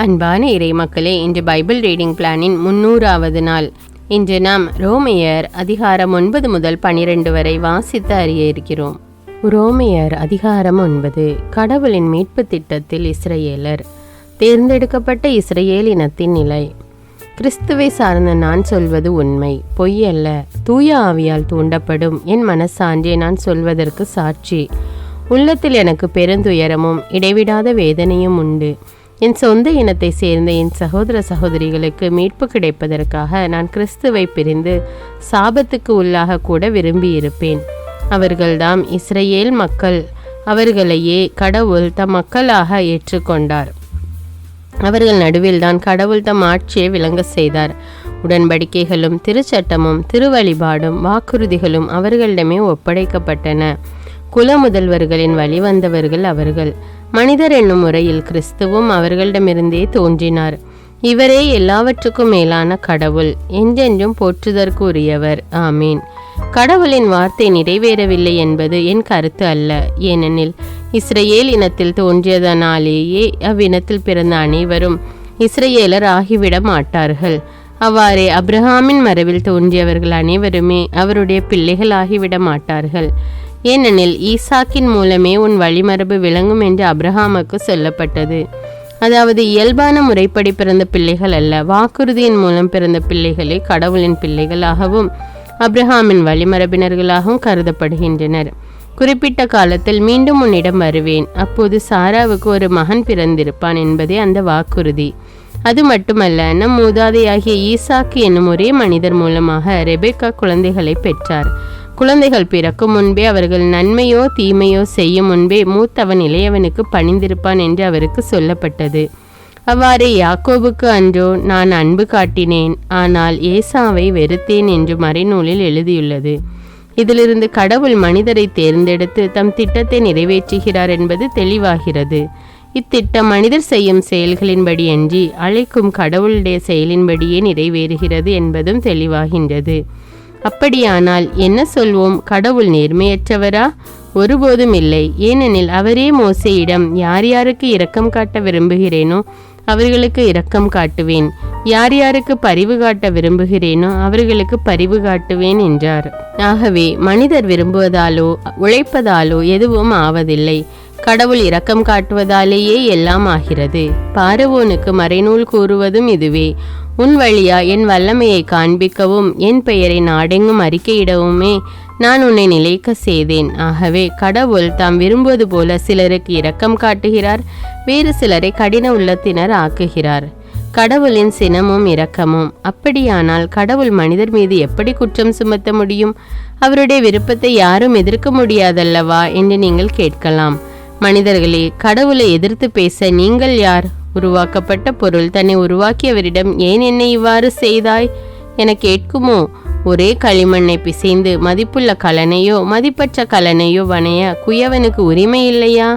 அன்பான இறை மக்களே, இன்று பைபிள் ரீடிங் பிளானின் 300வது நாள். இன்று நாம் ரோமையர் அதிகாரம் 9 முதல் 12 வரை வாசித்து அறிய இருக்கிறோம். ரோமையர் அதிகாரம் 9. கடவுளின் மீட்பு திட்டத்தில் இஸ்ரவேலர். தேர்ந்தெடுக்கப்பட்ட இஸ்ரவேல் இனத்தின் நிலை. கிறிஸ்துவை சார்ந்த நான் சொல்வது உண்மை, பொய் அல்ல. தூய ஆவியால் தூண்டப்படும் என் மனசான்றே நான் சொல்வதற்கு சாட்சி. உள்ளத்தில் எனக்கு பெருந்துயரமும் இடைவிடாத வேதனையும் உண்டு. என் சொந்த இனத்தை சேர்ந்த என் சகோதர சகோதரிகளுக்கு மீட்பு கிடைப்பதற்காக நான் கிறிஸ்துவை பிரிந்து சாபத்துக்கு உள்ளாக கூட விரும்பியிருப்பேன். அவர்கள்தாம் இஸ்ரவேல் மக்கள். அவர்களையே கடவுள் தம் மக்களாக ஏற்றுக்கொண்டார். அவர்கள் நடுவில்தான் கடவுள் தம் ஆட்சியை விளங்க செய்தார். உடன்படிக்கைகளும் திருச்சட்டமும் திருவழிபாடும் வாக்குறுதிகளும் அவர்களிடமே ஒப்படைக்கப்பட்டன. குல முதல்வர்களின் வழி வந்தவர்கள் அவர்கள். மனிதர் என்னும் முறையில் கிறிஸ்துவும் அவர்களிடமிருந்தே தோன்றினார். இவரே எல்லாவற்றுக்கும் மேலான கடவுள், என்றென்றும் போற்றுதற்கு உரியவர். ஆமீன். கடவுளின் வார்த்தை நிறைவேறவில்லை என்பது என் கருத்து அல்ல. ஏனெனில் இஸ்ரவேல் இனத்தில் தோன்றியதனாலேயே அவ்வினத்தில் பிறந்த அனைவரும் இஸ்ரவேலர் ஆகிவிட மாட்டார்கள். அவ்வாறே அப்ரஹாமின் மரபில் தோன்றியவர்கள் அனைவருமே அவருடைய பிள்ளைகள் ஆகிவிட மாட்டார்கள். ஏனெனில் ஈசாக்கின் மூலமே உன் வழிமரபு விளங்கும் என்று அப்ரஹாமுக்கு சொல்லப்பட்டது. அதாவது இயல்பான முறைப்படி பிறந்த பிள்ளைகள் அல்ல, வாக்குறுதியின் மூலம் பிறந்த பிள்ளைகளே கடவுளின் பிள்ளைகளாகவும் அப்ரஹாமின் வழிமரபினர்களாகவும் கருதப்படுகின்றனர். குறிப்பிட்ட காலத்தில் மீண்டும் உன்னிடம் வருவேன், அப்போது சாராவுக்கு ஒரு மகன் பிறந்திருப்பான் என்பதே அந்த வாக்குறுதி. அது மட்டுமல்ல, நம் மூதாதையாகிய ஈசாக்கு என்னும் ஒரே மனிதர் மூலமாக ரெபெக்கா குழந்தைகளை பெற்றார். குழந்தைகள் பிறக்கும் முன்பே அவர்கள் நன்மையோ தீமையோ செய்யும் முன்பே மூத்தவன் இளையவனுக்கு பணிந்திருப்பான் என்று அவருக்கு சொல்லப்பட்டது. அவ்வாறே யாக்கோபுக்கு அன்றோ நான் அன்பு காட்டினேன், ஆனால் ஏசாவை வெறுத்தேன் என்று மறைநூலில் எழுதியுள்ளது. இதிலிருந்து கடவுள் மனிதரை தேர்ந்தெடுத்து தம் திட்டத்தை நிறைவேற்றுகிறார் என்பது தெளிவாகிறது. இத்திட்டம் மனிதர் செய்யும் செயல்களின்படி அன்றி அழைக்கும் கடவுளுடைய செயலின்படியே நிறைவேறுகிறது என்பதும் தெளிவாகின்றது. அப்படியானால் என்ன சொல்வோம்? கடவுள் நேர்மையற்றவரா? ஒருபோதும் இல்லை. ஏனெனில் அவரே மோசேயிடம் யார் யாருக்கு இரக்கம் காட்ட விரும்புகிறேனோ அவர்களுக்கு இரக்கம் காட்டுவேன், யார் யாருக்கு பரிவு காட்ட விரும்புகிறேனோ அவர்களுக்கு பரிவு காட்டுவேன் என்றார். ஆகவே மனிதர் விரும்புவதாலோ உழைப்பதாலோ எதுவும் ஆவதில்லை. கடவுள் இரக்கம் காட்டுவதாலேயே எல்லாம் ஆகிறது. பார்வோனுக்கு மறைநூல் கூறுவதும் இதுவே. உன் வழியா என் வல்லமையை காண்பிக்கவும் என் பெயரை நாடெங்கும் அறிக்கையிடவுமே நான் உன்னை நிலைக்க செய்தேன். ஆகவே கடவுள் தாம் விரும்புவது போல சிலருக்கு இரக்கம் காட்டுகிறார், வேறு சிலரை கடின உள்ளத்தினர் ஆக்குகிறார். கடவுளின் சினமும் இரக்கமும். அப்படியானால் கடவுள் மனிதர் மீது எப்படி குற்றம் சுமத்த முடியும்? அவருடைய விருப்பத்தை யாரும் எதிர்க்க முடியாதல்லவா என்று நீங்கள் கேட்கலாம். மனிதர்களே, கடவுளை எதிர்த்து பேச நீங்கள் யார்? உருவாக்கப்பட்ட பொருள் தன்னை உருவாக்கியவரிடம் ஏன் என்னை இவ்வாறு செய்தாய் என கேட்குமோ? ஒரே களிமண்ணை பிசைந்து மதிப்புள்ள கலனையோ மதிப்பற்ற கலனையோ வணைய குயவனுக்கு உரிமை இல்லையா?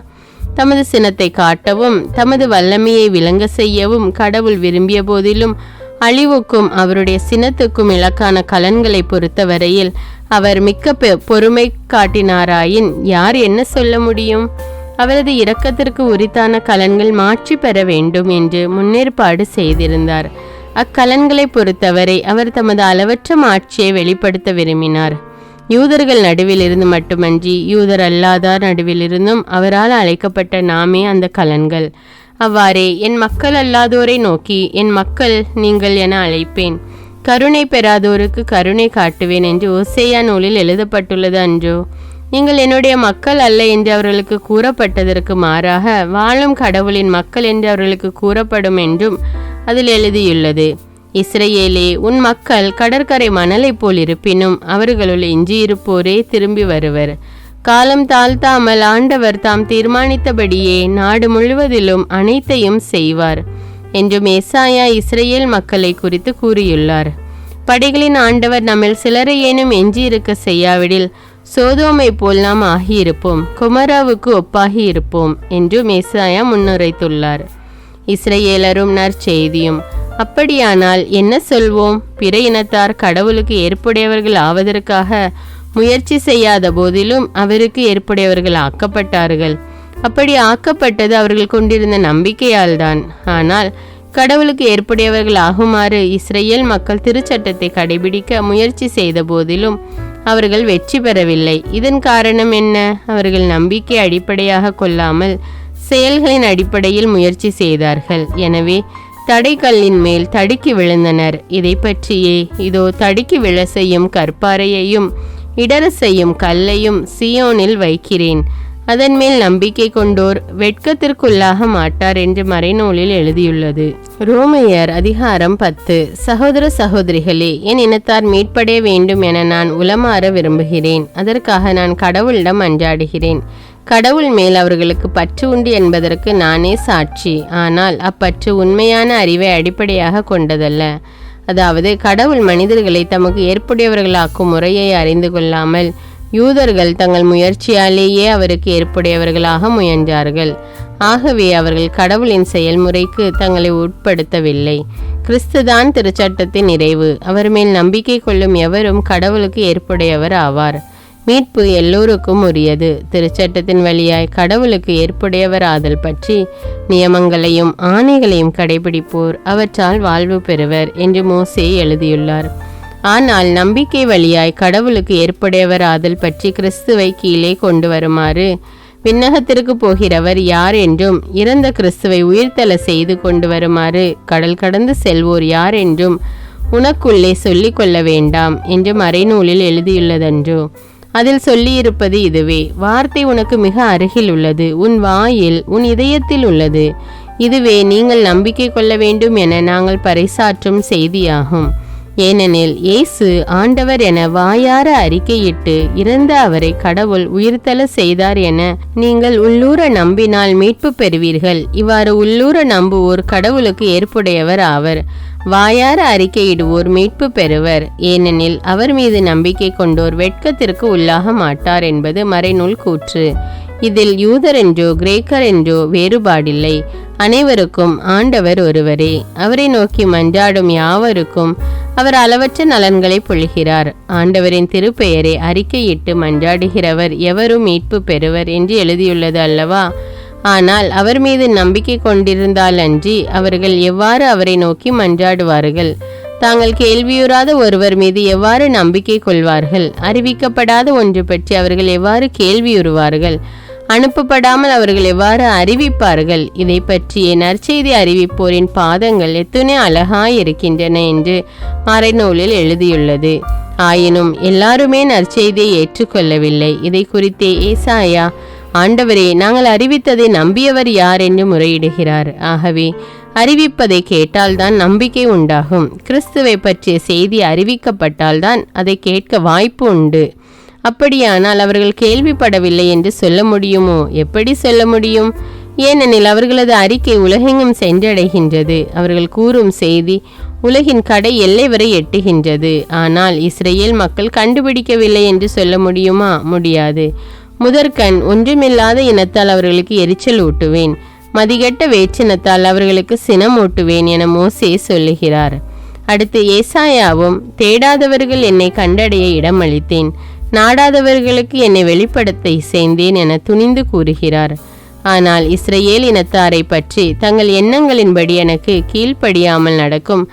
தமது சினத்தை காட்டவும் தமது வல்லமையை விளங்க செய்யவும் கடவுள் விரும்பிய போதிலும் அழிவுக்கும் அவருடைய சினத்துக்கும் இலக்கான கலன்களை பொறுத்தவரையில் அவர் மிக்க பொறுமை காட்டினாராயின் யார் என்ன சொல்ல முடியும்? அவரது இரக்கத்திற்கு உரித்தான கலன்கள் மாற்றி பெற வேண்டும் என்று முன்னேற்பாடு செய்திருந்தார். அக்கலன்களை பொறுத்தவரை அவர் தமது அளவற்ற மாட்சியை வெளிப்படுத்த விரும்பினார். யூதர்கள் நடுவிலிருந்து மட்டுமன்றி யூதர் அல்லாதார் நடுவிலிருந்தும் அவரால் அழைக்கப்பட்ட நாமே அந்த கலன்கள். அவ்வாறே என் மக்கள் அல்லாதோரை நோக்கி என் மக்கள் நீங்கள் என அழைப்பேன், கருணை பெறாதோருக்கு கருணை காட்டுவேன் என்று ஓசேயா நூலில் எழுதப்பட்டுள்ளது அன்றோ? நீங்கள் என்னுடைய மக்கள் அல்ல என்று அவர்களுக்கு கூறப்பட்டதற்கு மாறாக வாழும் கடவுளின் மக்கள் என்று அவர்களுக்கு கூறப்படும் என்றும் அதில் எழுதியுள்ளது. இஸ்ரவேலே, உன் மக்கள் கடற்கரை மணலை போல் இருப்பினும் அவர்களுள் எஞ்சியிருப்போரே திரும்பி வருவர். காலம் தாழ்த்தாமல் ஆண்டவர் தாம் தீர்மானித்தபடியே நாடு முழுவதிலும் அனைத்தையும் செய்வார் என்றும் ஏசாயா இஸ்ரவேல் மக்களை குறித்து கூறியுள்ளார். படைகளின் ஆண்டவர் நம்மில் சிலரை ஏனும் எஞ்சியிருக்க செய்யாவிடில் சோதோமை போல் நாம் ஆகியிருப்போம், குமராவுக்கு ஒப்பாகி இருப்போம் என்றும் ஏசாயா முன்னுரைத்துள்ளார். இஸ்ரவேலரும் நற்செய்தியும். அப்படியானால் என்ன சொல்வோம்? பிற இனத்தார் கடவுளுக்கு ஏற்புடையவர்கள் ஆவதற்காக முயற்சி செய்யாத போதிலும் அவருக்கு ஏற்புடையவர்கள் ஆக்கப்பட்டார்கள். அப்படி ஆக்கப்பட்டது அவர்கள் கொண்டிருந்த நம்பிக்கையால் தான். ஆனால் கடவுளுக்கு ஏற்புடையவர்கள் ஆகுமாறு இஸ்ரேல் மக்கள் திருச்சட்டத்தை கடைபிடிக்க முயற்சி செய்த போதிலும் அவர்கள் வெற்றி பெறவில்லை. இதன் காரணம் என்ன? அவர்கள் நம்பிக்கை அடிப்படையாக கொள்ளாமல் செயல்களின் அடிப்படையில் முயற்சி செய்தார்கள். எனவே தடைக்கல்லின் மேல் தடுக்கி விழுந்தனர். இதை பற்றியே இதோ தடுக்கி விழ செய்யும் கற்பாறையையும் இடர செய்யும் கல்லையும் சீயோனில் வைக்கிறேன், அதன் மேல் நம்பிக்கை கொண்டோர் வெட்கத்திற்குள்ளாக மாட்டார் என்று மறைநூலில் எழுதியுள்ளது. ரோமையர் அதிகாரம் 10. சகோதர சகோதரிகளே, என் இனத்தார் மீட்படைய வேண்டும் என நான் உளமாற விரும்புகிறேன். அதற்காக நான் கடவுளிடம் மன்றாடுகிறேன். கடவுள் மேல் அவர்களுக்கு பற்று உண்டு என்பதற்கு நானே சாட்சி. ஆனால் அப்பற்று உண்மையான அறிவை அடிப்படையாக கொண்டதல்ல. அதாவது கடவுள் மனிதர்களை தமக்கு ஏற்புடையவர்களாக்கும் முறையை அறிந்து கொள்ளாமல் யூதர்கள் தங்கள் முயற்சியாலேயே அவருக்கு ஏற்புடையவர்களாக முயன்றார்கள். ஆகவே அவர்கள் கடவுளின் செயல்முறைக்கு தங்களை உட்படுத்தவில்லை. கிறிஸ்துதான் திருச்சட்டத்தின் நிறைவு. அவர் மேல் நம்பிக்கை கொள்ளும் எவரும் கடவுளுக்கு ஏற்புடையவர் ஆவார். மீட்பு எல்லோருக்கும் உரியது. திருச்சட்டத்தின் வழியாய் கடவுளுக்கு ஏற்புடையவர் ஆதல் பற்றி நியமங்களையும் ஆணைகளையும் கடைபிடிப்போர் அவற்றால் வாழ்வு பெறுவர் என்று மோசே எழுதியுள்ளார். ஆனால் நம்பிக்கை வழியாய் கடவுளுக்கு ஏற்புடையவர் ஆதல் பற்றி கிறிஸ்துவை கீழே கொண்டு வருமாறு விண்ணகத்திற்கு போகிறவர் யார் என்றும் இறந்த கிறிஸ்துவை உயிர்த்தெழ செய்து கொண்டு வருமாறு கடல் கடந்து செல்வோர் யார் என்றும் உனக்குள்ளே சொல்லிக் கொள்ள வேண்டாம் என்று மறைநூலில் எழுதியுள்ளதன்றோ? அதில் சொல்லியிருப்பது இதுவே: வார்த்தை உனக்கு மிக அருகில் உள்ளது, உன் வாயில் உன் இதயத்தில் உள்ளது. இதுவே நீங்கள் நம்பிக்கை கொள்ள வேண்டும் என நாங்கள் பறைசாற்றும் செய்தியாகும். ஏனெனில் இயேசு ஆண்டவர் என வாயார அறிக்கையிட்டு இறந்த அவரை கடவுள் உயிர்த்தெழ செய்தார் என நீங்கள் உள்ளூர நம்பினால் மீட்பு பெறுவீர்கள். இவ்வாறு உள்ளூர நம்புவோர் கடவுளுக்கு ஏற்புடையவர் ஆவர். வாயார அறிக்கையிடுவோர் மீட்பு பெறுவர். ஏனெனில் அவர் மீது நம்பிக்கை கொண்டோர் வெட்கத்திற்கு உள்ளாக மாட்டார் என்பது மறைநூல் கூற்று. இதில் யூதர் என்றோ கிரேக்கர் என்றோ வேறுபாடில்லை. அனைவருக்கும் ஆண்டவர் ஒருவரே. அவரை நோக்கி மன்றாடும் யாவருக்கும் அவர் அளவற்ற நலன்களை பொழிகிறார். ஆண்டவரின் திருப்பெயரை அறிக்கையிட்டு மன்றாடுகிறவர் எவரும் மீட்பு பெறுவர் என்று எழுதியுள்ளது அல்லவா? ஆனால் அவர் மீது நம்பிக்கை கொண்டிருந்தால் அன்றி அவர்கள் எவ்வாறு அவரை நோக்கி மன்றாடுவார்கள்? தாங்கள் கேள்வியுறாத ஒருவர் மீது எவ்வாறு நம்பிக்கை கொள்வார்கள்? அறிவிக்கப்படாத ஒன்று பற்றி அவர்கள் எவ்வாறு கேள்வியுறுவார்கள்? அனுப்பப்படாமல் அவர்கள் எவ்வாறு அறிவிப்பார்கள்? இதை பற்றிய நற்செய்தி அறிவிப்போரின் பாதங்கள் எத்தனை அழகாயிருக்கின்றன என்று மறைநூலில் எழுதியுள்ளது. ஆயினும் எல்லாருமே நற்செய்தியை ஏற்றுக்கொள்ளவில்லை. இதை குறித்தே ஏசாயா, ஆண்டவரே, நாங்கள் அறிவித்ததை நம்பியவர் யார் என்று முறையிடுகிறார். ஆகவே அறிவிப்பதை கேட்டால்தான் நம்பிக்கை உண்டாகும். கிறிஸ்துவை பற்றிய செய்தி அறிவிக்கப்பட்டால்தான் அதை கேட்க வாய்ப்பு உண்டு. அப்படியானால் அவர்கள் கேள்விப்படவில்லை என்று சொல்ல முடியுமோ? எப்படி சொல்ல முடியும்? ஏனெனில் அவர்களது அறிக்கை உலகெங்கும் சென்றடைகின்றது. அவர்கள் கூறும் செய்தி உலகின் கடை எல்லை வரை எட்டுகின்றது. ஆனால் இஸ்ரேல் மக்கள் கண்டுபிடிக்கவில்லை என்று சொல்ல முடியுமா? முடியாது. முதற்கண் ஒன்றுமில்லாத இனத்தால் அவர்களுக்கு எரிச்சல் ஊட்டுவேன், மதிகெட்ட வேற்றினத்தால் அவர்களுக்கு சினம் ஊட்டுவேன் என மோசே சொல்லுகிறார். அடுத்து ஏசாயாவும், தேடாதவர்கள் என்னை கண்டடைய இடம் அளித்தேன், நாடாதவர்களுக்கு என்னை வெளிப்படுத்த இசைந்தேன் என துணிந்து கூறுகிறார். ஆனால் இஸ்ரேல் இனத்தாரை பற்றி தங்கள் எண்ணங்களின்படி எனக்கு கீழ்ப்படியாமல் நடக்கும்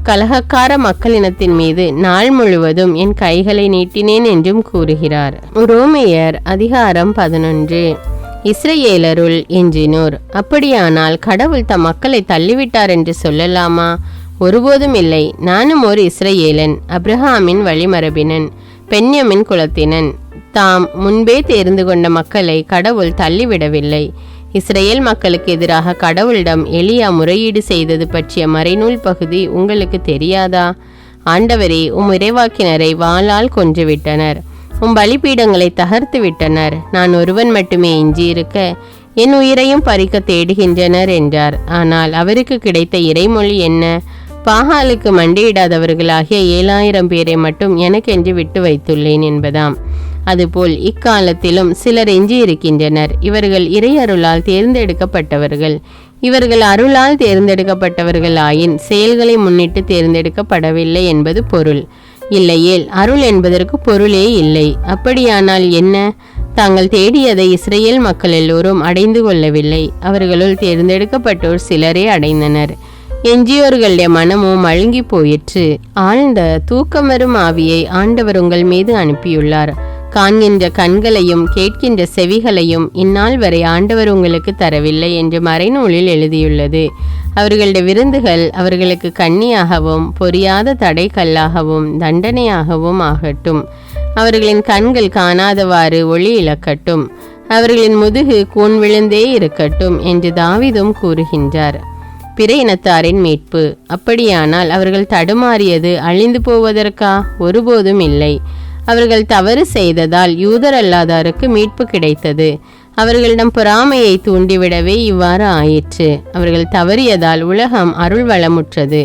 கலகக்கார மக்களினத்தின் மீது நாள் முழுவதும் என் கைகளை நீட்டினேன் என்றும் கூறுகிறார். ரோமையர் அதிகாரம் 11. இஸ்ரேலருள் எஞ்சினோர். அப்படியானால் கடவுள் தம் மக்களை தள்ளிவிட்டார் என்று சொல்லலாமா? ஒருபோதும் இல்லை. நானும் ஒரு இஸ்ரேலன், அப்ரஹாமின் வழிமரபினன், பென்யமின் குலத்தினன். தாம் முன்பே தேர்ந்து கொண்ட மக்களை கடவுள் தள்ளிவிடவில்லை. இஸ்ரேல் மக்களுக்கு எதிராக கடவுளிடம் எலியா முறையீடு செய்தது பற்றிய மறைநூல் பகுதி உங்களுக்கு தெரியாதா? ஆண்டவரே, உம் இறைவாக்கினரை வாளால் கொன்றுவிட்டனர், உம் பலிபீடங்களை தகர்த்து விட்டனர். நான் ஒருவன் மட்டுமே எஞ்சியிருக்க என் உயிரையும் பறிக்க தேடுகின்றனர் என்றார். ஆனால் அவருக்கு கிடைத்த இறைமொழி என்ன? பாகாலுக்கு மண்டையிடாதவர்களாகிய 7000 பேரை மட்டும் எனக்கென்று விட்டு வைத்துள்ளேன் என்பதாம். அதுபோல் இக்காலத்திலும் சிலர் எஞ்சி இருக்கின்றனர். இவர்கள் இறையருளால் தேர்ந்தெடுக்கப்பட்டவர்கள். இவர்கள் அருளால் தேர்ந்தெடுக்கப்பட்டவர்கள் ஆயின் செயல்களை முன்னிட்டு தேர்ந்தெடுக்கப்படவில்லை என்பது பொருள். இல்லையேல் அருள் என்பதற்கு பொருளே இல்லை. அப்படியானால் என்ன? தாங்கள் தேடியதை இஸ்ரேல் மக்கள் எல்லோரும் அடைந்து கொள்ளவில்லை. அவர்களுள் தேர்ந்தெடுக்கப்பட்டோர் சிலரே அடைந்தனர். எஞ்சியோர்களுடைய மனமும் மழுங்கி போயிற்று. ஆழ்ந்த தூக்கம் வரும் ஆவியை ஆண்டவர் உங்கள் மீது அனுப்பியுள்ளார். காண்கின்ற கண்களையும் கேட்கின்ற செவிகளையும் இந்நாள் வரை ஆண்டவர் உங்களுக்கு தரவில்லை என்று மறைநூலில் எழுதியுள்ளது. அவர்களுடைய விருந்துகள் அவர்களுக்கு கண்ணியாகவும் பொரியாத தடைக்கல்லாகவும் தண்டனையாகவும் ஆகட்டும். அவர்களின் கண்கள் காணாதவாறு ஒளி இழக்கட்டும். அவர்களின் முதுகு கூன் விழுந்தே இருக்கட்டும் என்று தாவீதும் கூறுகின்றார். பிற இனத்தாரின் மீட்பு. அப்படியானால் அவர்கள் தடுமாறியது அழிந்து போவதற்கா? ஒருபோதும் இல்லை. அவர்கள் தவறு செய்ததால் யூதர் அல்லாதாருக்கு மீட்பு கிடைத்தது. அவர்களிடம் பொறாமையை தூண்டிவிடவே இவ்வாறு ஆயிற்று. அவர்கள் தவறியதால் உலகம் அருள் வளமுற்றது.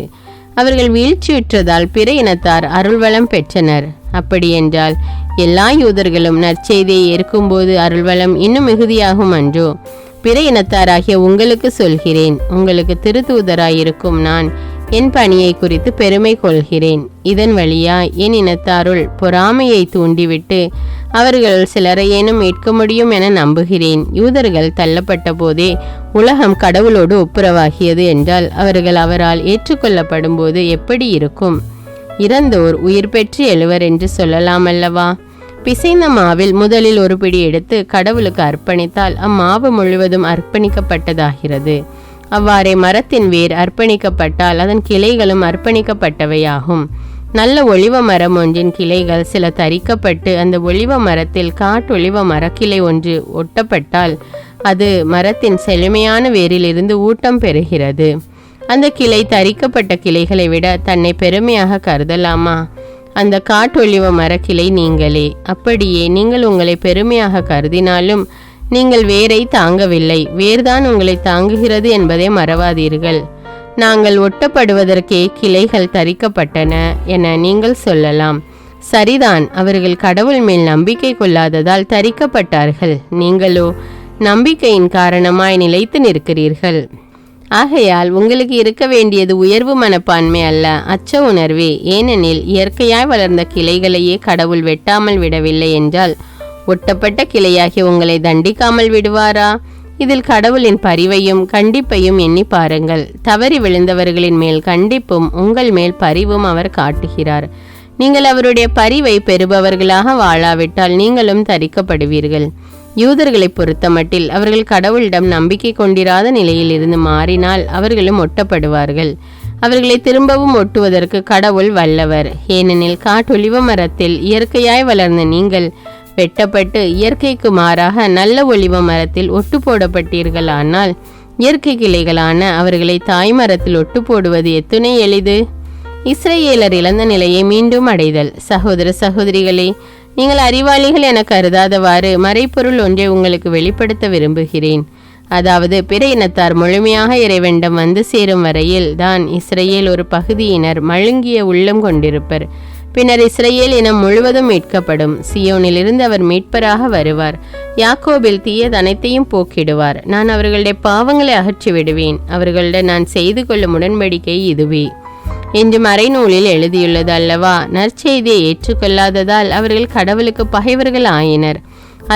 அவர்கள் வீழ்ச்சியுற்றதால் பிற இனத்தார் அருள்வளம் பெற்றனர். அப்படியென்றால் எல்லா யூதர்களும் நற்செய்தியை ஏற்கும்போது அருள்வளம் இன்னும் மிகுதியாகும் அன்றோ? பிற இனத்தாராகிய உங்களுக்கு சொல்கிறேன், உங்களுக்கு திருத்தூதராயிருக்கும் நான் என் பணியை குறித்து பெருமை கொள்கிறேன். இதன் வழியாய் என் இனத்தாருள் பொறாமையை தூண்டிவிட்டு அவர்கள் சிலரையேனும் மீட்க முடியும் என நம்புகிறேன். யூதர்கள் தள்ளப்பட்ட போதே உலகம் கடவுளோடு ஒப்புரவாகியது என்றால் அவர்கள் அவரால் ஏற்றுக்கொள்ளப்படும் போது எப்படி இருக்கும்? இறந்தோர் உயிர் பெற்று எழுவர் என்று சொல்லலாமல்லவா? பிசைந்த மாவில் முதலில் ஒரு பிடி எடுத்து கடவுளுக்கு அர்ப்பணித்தால் அம்மாவு முழுவதும் அர்ப்பணிக்கப்பட்டதாகிறது. அவ்வாறே மரத்தின் வேர் அர்ப்பணிக்கப்பட்டால் அதன் கிளைகளும் அர்ப்பணிக்கப்பட்டவையாகும். நல்ல ஒலிவ மரம் ஒன்றின் கிளைகள் சில தரிக்கப்பட்டு அந்த ஒலிவ மரத்தில் காட்டொலிவ மரக்கிளை ஒன்று ஒட்டப்பட்டால் அது மரத்தின் செழுமையான வேரிலிருந்து ஊட்டம் பெறுகிறது. அந்த கிளை தரிக்கப்பட்ட கிளைகளை விட தன்னை பெருமையாக கருதலாமா? அந்த காட்டொலிவ மரக்கிளை நீங்களே. அப்படியே நீங்கள் உங்களை பெருமையாக கருதினாலும் நீங்கள் வேரை தாங்கவில்லை, வேர்தான் உங்களை தாங்குகிறது என்பதை மறவாதீர்கள். நாங்கள் ஒட்டப்படுவதற்கே கிளைகள் தரிக்கப்பட்டன என நீங்கள் சொல்லலாம். சரிதான், அவர்கள் கடவுள் மேல் நம்பிக்கை கொள்ளாததால் தரிக்கப்பட்டார்கள். நீங்களோ நம்பிக்கையின் காரணமாய் நிலைத்து நிற்கிறீர்கள். ஆகையால் உங்களுக்கு இருக்க வேண்டியது உயர்வு மனப்பான்மை அல்ல, அச்ச உணர்வே. ஏனெனில் இயற்கையாய் வளர்ந்த கிளைகளையே கடவுள் வெட்டாமல் விடவில்லை என்றால் ஒட்டப்பட்ட கிளையாகி உங்களை தண்டிக்காமல் விடுவாரா? இதில் கடவுளின் பரிவையும் கண்டிப்பையும் எண்ணி பாருங்கள். தவறி விழுந்தவர்களின் மேல் கண்டிப்பும் உங்கள் மேல் பரிவும் அவர் காட்டுகிறார். நீங்கள் அவருடைய பரிவை பெறுபவர்களாக வாழாவிட்டால் நீங்களும் தரிக்கப்படுவீர்கள். யூதர்களை பொறுத்தமட்டில் அவர்கள் கடவுளிடம் நம்பிக்கை கொண்டிராத நிலையில் இருந்து மாறினால் அவர்களும் ஒட்டப்படுவார்கள். அவர்களை திரும்பவும் ஒட்டுவதற்கு கடவுள் வல்லவர். ஏனெனில் காட்டொலிவ மரத்தில் இயற்கையாய் வளர்ந்த நீங்கள் வெட்டப்பட்டு இயற்கைக்கு மாறாக நல்ல ஒலிவ மரத்தில் ஒட்டு போடப்பட்டீர்களானால் இயற்கை கிளைகளான அவர்களை தாய் மரத்தில் ஒட்டு போடுவது எத்துணை எளிது. இஸ்ரேலர் இழந்த நிலையை மீண்டும் அடைதல். சகோதர சகோதரிகளே, நீங்கள் அறிவாளிகள் என கருதாதவாறு மறைப்பொருள் ஒன்றை உங்களுக்கு வெளிப்படுத்த விரும்புகிறேன். அதாவது பிற இனத்தார் முழுமையாக இறைவனிடம் வந்து சேரும் வரையில் தான் இஸ்ரேல் ஒரு பகுதியினர் மழுங்கிய உள்ளம் கொண்டிருப்பர். பின்னர் இஸ்ரேல் இனம் முழுவதும் மீட்கப்படும். சியோனிலிருந்து அவர் மீட்பராக வருவார். யாக்கோபில் தீயது அனைத்தையும் போக்கிடுவார். நான் அவர்களுடைய பாவங்களை அகற்றி விடுவேன். அவர்களுடன் நான் செய்து கொள்ளும் உடன்படிக்கை இதுவே என்று மறைநூலில் எழுதியுள்ளது அல்லவா? நற்செய்தியை ஏற்றுக்கொள்ளாததால் அவர்கள் கடவுளுக்கு பகைவர்கள் ஆயினர்.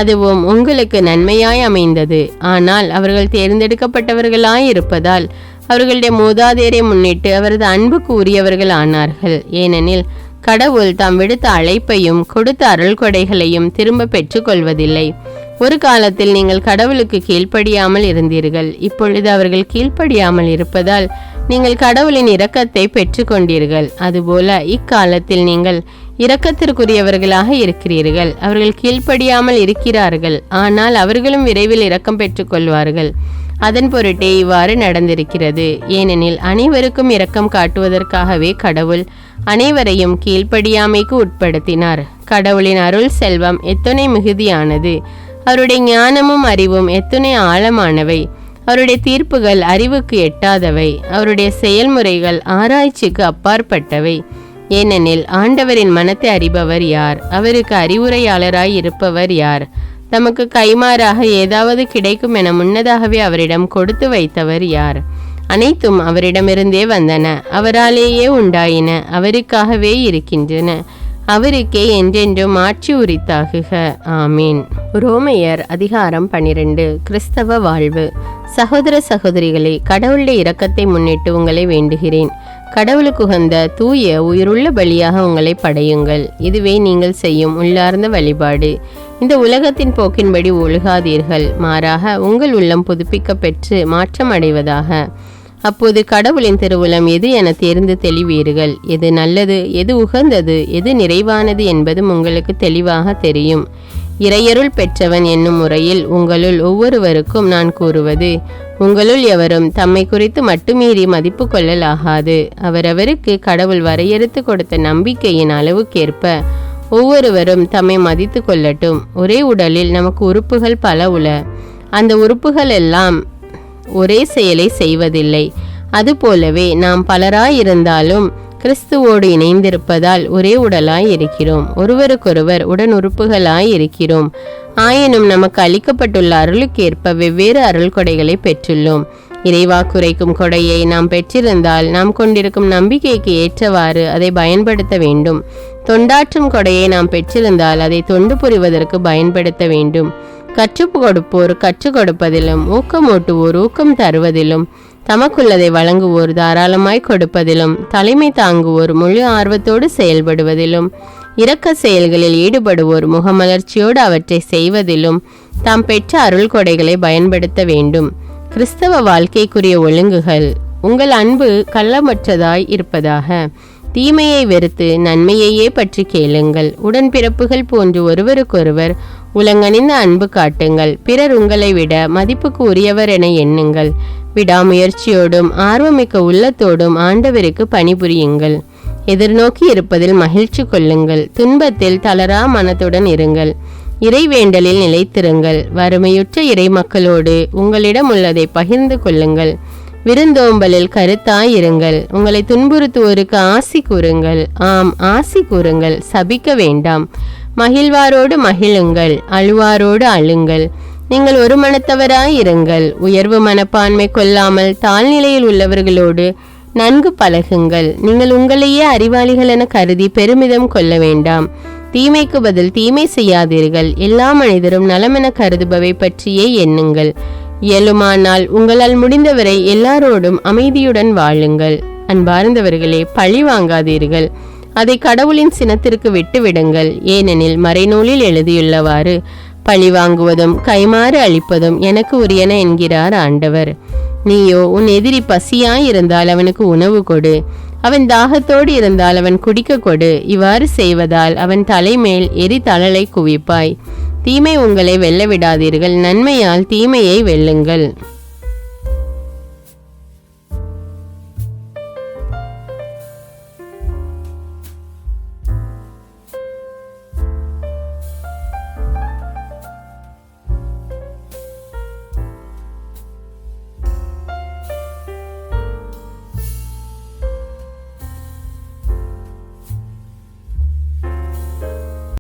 அதுவும் உங்களுக்கு நன்மையாய் அமைந்தது. ஆனால் அவர்கள் தேர்ந்தெடுக்கப்பட்டவர்களாய் இருப்பதால் அவர்களுடைய மூதாதையரை முன்னிட்டு அவரது அன்புக்கு உரியவர்கள் ஆனார்கள். ஏனெனில் கடவுள் தாம் விடுத்த அழைப்பையும் கொடுத்த அருள் கொடைகளையும் திரும்ப பெற்றுக்கொள்வதில்லை. ஒரு காலத்தில் நீங்கள் கடவுளுக்கு கீழ்ப்படியாமல் இருந்தீர்கள். இப்பொழுது அவர்கள் கீழ்ப்படியாமல் இருப்பதால் நீங்கள் கடவுளின் இரக்கத்தை பெற்றுக்கொண்டீர்கள். அதுபோல இக்காலத்தில் நீங்கள் இரக்கத்திற்குரியவர்களாக இருக்கிறீர்கள். அவர்கள் கீழ்ப்படியாமல் இருக்கிறார்கள், ஆனால் அவர்களும் விரைவில் இரக்கம் பெற்றுக்கொள்வார்கள். அதன் பொருட்டே இவ்வாறு நடந்திருக்கிறது. ஏனெனில் அனைவருக்கும் இரக்கம் காட்டுவதற்காகவே கடவுள் அனைவரையும் கீழ்ப்படியாமைக்கு உட்படுத்தினார். கடவுளின் அருள் செல்வம் எத்துணை மிகுதியானது! அவருடைய ஞானமும் அறிவும் எத்துணை ஆழமானவை! அவருடைய தீர்ப்புகள் அறிவுக்கு எட்டாதவை. அவருடைய செயல்முறைகள் ஆராய்ச்சிக்கு அப்பாற்பட்டவை. ஏனெனில் ஆண்டவரின் மனத்தை அறிபவர் யார்? அவருக்கு அறிவுரையாளராய் இருப்பவர் யார்? தமக்கு கைமாறாக ஏதாவது கிடைக்கும் என முன்னதாகவே அவரிடம் கொடுத்து வைத்தவர் யார்? அனைத்தும் அவரிடமிருந்தே வந்தன, அவராலேயே உண்டாயின, அவருக்காகவே இருக்கின்றன. அவருக்கே என்றென்றும் ஆட்சி உரித்தாகுக. ஆமீன். ரோமையர் அதிகாரம் 12. கிறிஸ்தவ வாழ்வு. சகோதர சகோதரிகளே, கடவுளுடைய இரக்கத்தை முன்னிட்டு உங்களை வேண்டுகிறேன். கடவுளுக்கு உகந்த தூய உயிருள்ள பலியாக உங்களை படையுங்கள். இதுவே நீங்கள் செய்யும் உள்ளார்ந்த வழிபாடு. இந்த உலகத்தின் போக்கின்படி ஒழுகாதீர்கள், மாறாக உங்கள் உள்ளம் புதுப்பிக்க பெற்று மாற்றம் அடைவதாக. அப்போது கடவுளின் திருவுளம் எது என தேர்ந்து தெளிவீர்கள். எது நல்லது, எது உகந்தது, எது நிறைவானது என்பதும் உங்களுக்கு தெளிவாக தெரியும். இறையருள் பெற்றவன் என்னும் முறையில் உங்களுள் ஒவ்வொருவருக்கும் நான் கூறுவது, உங்களுள் எவரும் தம்மை குறித்து மட்டுமீறி மதிப்பு கொள்ளலாகாது. அவரவருக்கு கடவுள் வரையறுத்து கொடுத்த நம்பிக்கையின் அளவுக்கேற்ப ஒவ்வொருவரும் தம்மை மதித்து கொள்ளட்டும். ஒரே உடலில் நமக்கு உறுப்புகள் பல உள. அந்த உறுப்புகள் எல்லாம் ஒரே செயலை செய்வதில்லை. அதுபோலவே நாம் பலராயிருந்தாலும் கிறிஸ்துவோடு இணைந்திருப்பதால் ஒரே உடலாய் இருக்கிறோம், ஒருவருக்கொருவர் உடன் உறுப்புகளாய் இருக்கிறோம். ஆயினும் நமக்கு அளிக்கப்பட்டுள்ள அருளுக்கேற்ப வெவ்வேறு அருள் கொடைகளை பெற்றுள்ளோம். இறைவாக்குரைக்கும் கொடையை நாம் பெற்றிருந்தால் நாம் கொண்டிருக்கும் நம்பிக்கைக்கு ஏற்றவாறு அதை பயன்படுத்த வேண்டும். தொண்டாற்றும் கொடையை நாம் பெற்றிருந்தால் அதை தொண்டு புரிவதற்கு பயன்படுத்த வேண்டும். கற்றுக் கொடுப்போர் கற்றுக் கொடுப்பதிலும், ஊக்கமூட்டுவோர் ஊக்கம் தருவதிலும், தமக்குள்ளதை வழங்குவோர் தாராளமாய் கொடுப்பதிலும், தலைமை தாங்குவோர் முழு ஆர்வத்தோடு செயல்படுவதிலும், இரக்க செயல்களில் ஈடுபடுவோர் முகமலர்ச்சியோடு அவற்றை செய்வதிலும் தாம் பெற்ற அருள் கொடைகளை பயன்படுத்த வேண்டும். கிறிஸ்தவ வாழ்க்கைக்குரிய ஒழுங்குகள். உங்கள் அன்பு கள்ளமற்றதாய் இருப்பதாக. தீமையை வெறுத்து நன்மையையே பற்றி கேளுங்கள். உடன்பிறப்புகள் போன்று ஒருவருக்கொருவர் உலங்கணிந்த அன்பு காட்டுங்கள். பிறர் உங்களை விட மதிப்புக்கு உரியவர் என எண்ணுங்கள். விடாமுயற்சியோடும் ஆர்வமிக்க உள்ளத்தோடும் ஆண்டவருக்கு பணிபுரியுங்கள். எதிர்நோக்கி இருப்பதில் மகிழ்ச்சி கொள்ளுங்கள். துன்பத்தில் தளரா மனத்துடன் இருங்கள். இறைவேண்டலில் நிலைத்திருங்கள். வறுமையுற்ற இறை மக்களோடு உங்களிடம் உள்ளதை பகிர்ந்து கொள்ளுங்கள். விருந்தோம்பலில் கருத்தாயிருங்கள். உங்களை துன்புறுத்துவோருக்கு ஆசி கூறுங்கள். ஆம், ஆசி கூறுங்கள், சபிக்க வேண்டாம். மகிழ்வாரோடு மகிழுங்கள், அழுவாரோடு அழுங்கள். நீங்கள் ஒரு மனத்தவராயிருங்கள். உயர்வு மனப்பான்மை கொள்ளாமல் தாழ்நிலையில் உள்ளவர்களோடு நன்கு பழகுங்கள். நீங்கள் உங்களையே அறிவாளிகள் என கருதி பெருமிதம் கொள்ள வேண்டாம். தீமைக்கு பதில் தீமை செய்யாதீர்கள். எல்லா மனிதரும் நலமென கருதுபவை பற்றியே எண்ணுங்கள். இயலுமானால் உங்களால் முடிந்தவரை எல்லாரோடும் அமைதியுடன் வாழுங்கள். அன்பார்ந்தவர்களே, பழி வாங்காதீர்கள். அதை கடவுளின் சினத்திற்கு விட்டுவிடுங்கள். ஏனெனில் மறைநூலில் எழுதியுள்ளவாறு, பழி வாங்குவதும் கைமாறு அளிப்பதும் எனக்கு உரியன என்கிறார் ஆண்டவர். நீயோ உன் எதிரி பசியாயிருந்தால் அவனுக்கு உணவு கொடு, அவன் தாகத்தோடு இருந்தால் அவன் குடிக்க கொடு. இவ்வாறு செய்வதால் அவன் தலைமேல் எரிதழலை குவிப்பாய். தீமை உங்களை வெல்ல விடாதீர்கள், நன்மையால் தீமையை வெல்லுங்கள்.